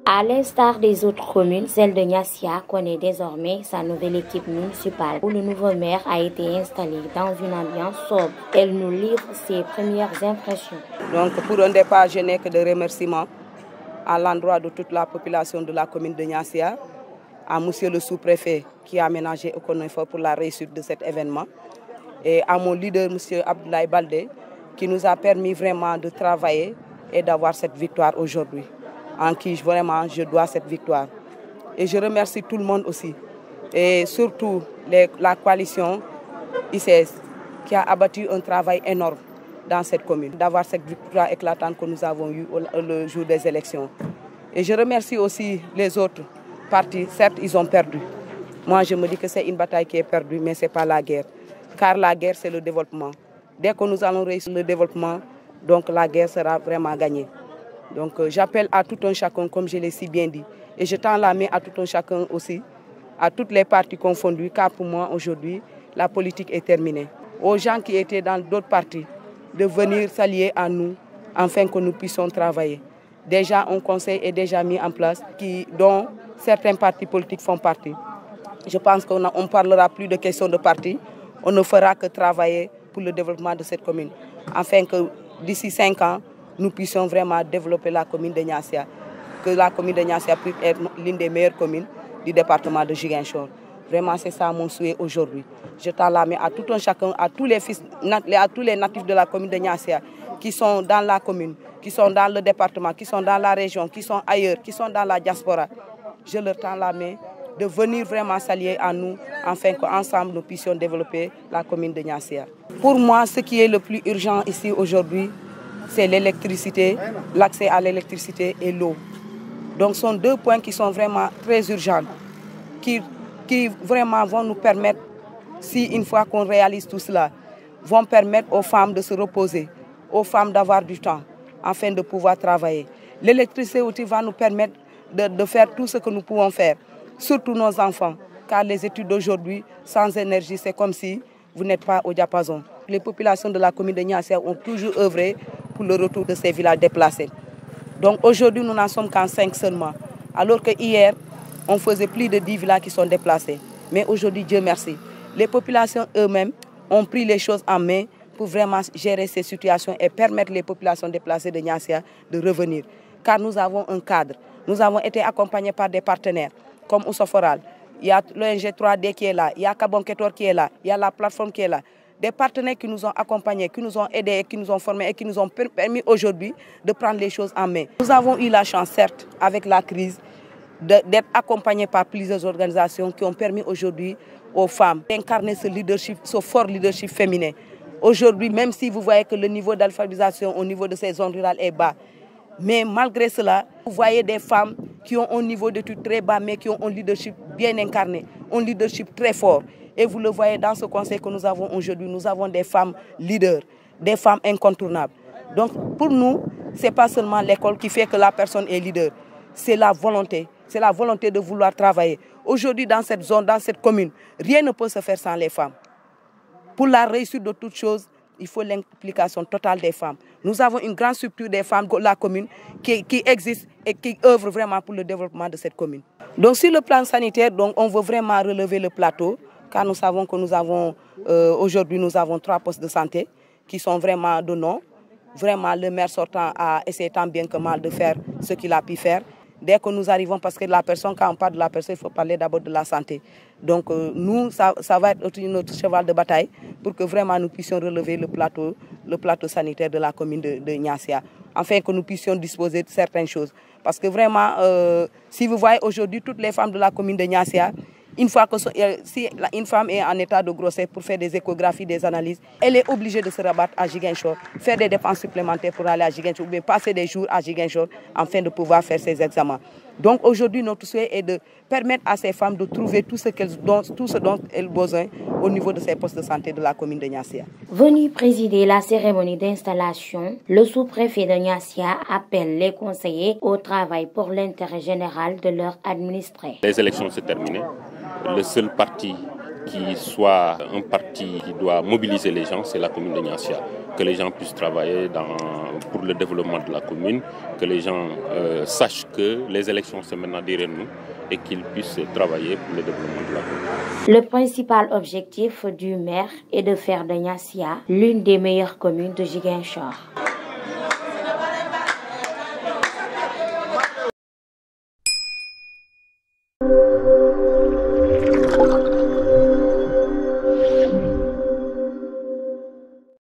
À l'instar des autres communes, celle de Niassia connaît désormais sa nouvelle équipe municipale où le nouveau maire a été installé dans une ambiance sobre. Elle nous livre ses premières impressions. Donc pour un départ, je n'ai que de remerciements à l'endroit de toute la population de la commune de Niassia, à monsieur le sous-préfet qui a aménagé Okonoifo pour la réussite de cet événement, et à mon leader, monsieur Abdoulaye Baldé, qui nous a permis vraiment de travailler et d'avoir cette victoire aujourd'hui, en qui vraiment je dois cette victoire. Et je remercie tout le monde aussi, et surtout la coalition ICS qui a abattu un travail énorme dans cette commune, d'avoir cette victoire éclatante que nous avons eue le jour des élections. Et je remercie aussi les autres partis. Certes, ils ont perdu. Moi, je me dis que c'est une bataille qui est perdue, mais ce n'est pas la guerre. Car la guerre, c'est le développement. Dès que nous allons réussir le développement, donc la guerre sera vraiment gagnée. Donc j'appelle à tout un chacun, comme je l'ai si bien dit. Et je tends la main à tout un chacun aussi, à toutes les partis confondus, car pour moi, aujourd'hui, la politique est terminée. Aux gens qui étaient dans d'autres partis, de venir s'allier à nous, afin que nous puissions travailler. Déjà, un conseil est déjà mis en place, dont certains partis politiques font partie. Je pense qu'on ne parlera plus de questions de parti, on ne fera que travailler pour le développement de cette commune, afin que d'ici 5 ans, nous puissions vraiment développer la commune de Niassia, que la commune de Niassia puisse être l'une des meilleures communes du département de Ziguinchor. Vraiment, c'est ça mon souhait aujourd'hui. Je tends la main à tout un chacun, à tous les natifs de la commune de Niassia qui sont dans la commune, qui sont dans le département, qui sont dans la région, qui sont ailleurs, qui sont dans la diaspora. Je leur tends la main de venir vraiment s'allier à nous, afin qu'ensemble nous puissions développer la commune de Niassia. Pour moi, ce qui est le plus urgent ici aujourd'hui, c'est l'électricité, l'accès à l'électricité et l'eau. Donc ce sont 2 points qui sont vraiment très urgents, qui vraiment vont nous permettre, si une fois qu'on réalise tout cela, vont permettre aux femmes de se reposer, aux femmes d'avoir du temps, afin de pouvoir travailler. L'électricité aussi va nous permettre de faire tout ce que nous pouvons faire, surtout nos enfants, car les études d'aujourd'hui, sans énergie, c'est comme si vous n'êtes pas au diapason. Les populations de la commune de Niassia ont toujours œuvré pour le retour de ces villages déplacés. Donc aujourd'hui, nous n'en sommes qu'en 5 seulement, alors que hier, on faisait plus de 10 villages qui sont déplacés. Mais aujourd'hui, Dieu merci, les populations eux-mêmes ont pris les choses en main pour vraiment gérer ces situations et permettre les populations déplacées de Niassia de revenir. Car nous avons un cadre. Nous avons été accompagnés par des partenaires comme Oussoforal. Il y a l'ONG 3D qui est là, il y a Kabon Ketor qui est là, il y a la plateforme qui est là. Des partenaires qui nous ont accompagnés, qui nous ont aidés, qui nous ont formés et qui nous ont permis aujourd'hui de prendre les choses en main. Nous avons eu la chance, certes, avec la crise, d'être accompagnés par plusieurs organisations qui ont permis aujourd'hui aux femmes d'incarner ce leadership, ce fort leadership féminin. Aujourd'hui, même si vous voyez que le niveau d'alphabétisation au niveau de ces zones rurales est bas, mais malgré cela, vous voyez des femmes qui ont un niveau d'études très bas, mais qui ont un leadership bien incarné, un leadership très fort. Et vous le voyez dans ce conseil que nous avons aujourd'hui, nous avons des femmes leaders, des femmes incontournables. Donc pour nous, ce n'est pas seulement l'école qui fait que la personne est leader, c'est la volonté de vouloir travailler. Aujourd'hui, dans cette zone, dans cette commune, rien ne peut se faire sans les femmes. Pour la réussite de toutes choses, il faut l'implication totale des femmes. Nous avons une grande structure des femmes de la commune qui existe et qui œuvre vraiment pour le développement de cette commune. Donc sur le plan sanitaire, donc, on veut vraiment relever le plateau, car nous savons que nous avons aujourd'hui 3 postes de santé qui sont vraiment de nom. Vraiment, le maire sortant a essayé tant bien que mal de faire ce qu'il a pu faire. Dès que nous arrivons, parce que la personne, quand on parle de la personne, il faut parler d'abord de la santé. Donc nous, ça va être notre cheval de bataille pour que vraiment nous puissions relever le plateau sanitaire de la commune de Niassia, afin que nous puissions disposer de certaines choses. Parce que vraiment, si vous voyez aujourd'hui toutes les femmes de la commune de Niassia, une fois que si une femme est en état de grossesse pour faire des échographies, des analyses, elle est obligée de se rabattre à Ziguinchor, faire des dépenses supplémentaires pour aller à Ziguinchor, ou bien passer des jours à Ziguinchor afin de pouvoir faire ses examens. Donc aujourd'hui, notre souhait est de permettre à ces femmes de trouver tout ce dont elles ont besoin au niveau de ces postes de santé de la commune de Niassia. Venu présider la cérémonie d'installation, le sous-préfet de Niassia appelle les conseillers au travail pour l'intérêt général de leurs administrés. Les élections se terminent. Le seul parti qui soit un parti qui doit mobiliser les gens, c'est la commune de Niassia. Que les gens puissent travailler pour le développement de la commune, que les gens sachent que les élections sont maintenant derrière nous et qu'ils puissent travailler pour le développement de la commune. Le principal objectif du maire est de faire de Niassia l'une des meilleures communes de Ziguinchor.